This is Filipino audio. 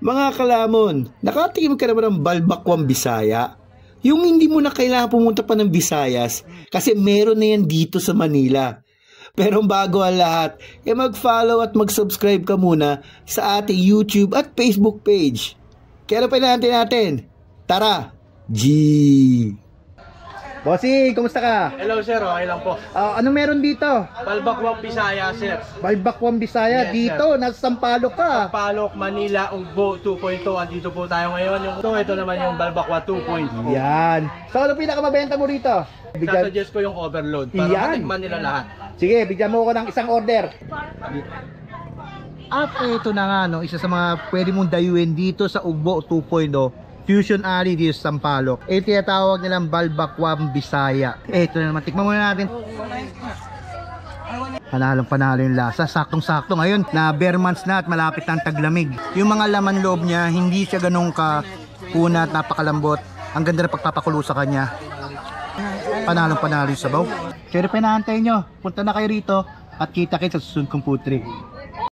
Mga kalamon, nakatikim ka naman ng balbakwang Bisaya? Yung hindi mo na kailangan pumunta pa ng Visayas kasi meron na yan dito sa Manila. Pero bago ang lahat, mag-follow at mag-subscribe ka muna sa ating YouTube at Facebook page. Kaya pa natin. Tara! G! Bossing, kumusta ka? Hello sir, okay lang po. Anong meron dito? Balbakwang Bisaya sir. Balbakwang Bisaya. Yes, dito, nasa Sampaloc ka. Palok, Manila, Ugbo 2.2. Andito po tayo ngayon. Ito naman yung Balbakwa 2.0. Yan. So ano pinakamabenta mo rito? Sasuggest ko yung overload para matikman nila lahat. Sige, bigyan mo ko ng isang order. At ito na nga, no, isa sa mga pwede mong dayuin dito sa Ugbo 2.0. Fusion Alley dito sa Sampaloc. Ito tinatawag nilang Balbakwang Bisaya. Ito na naman, tikman muna natin. Panalong-panalo yung lasa. Saktong-sakto ngayon na bare months na at malapit na ang taglamig. Yung mga laman loob niya, hindi siya ganun ka una at napakalambot. Ang ganda na pagpapakulo sa kanya. Panalong-panalo yung sabaw. Kaya pa inaantay nyo, punta na kayo rito at kita kayo sa susunod kong food trip.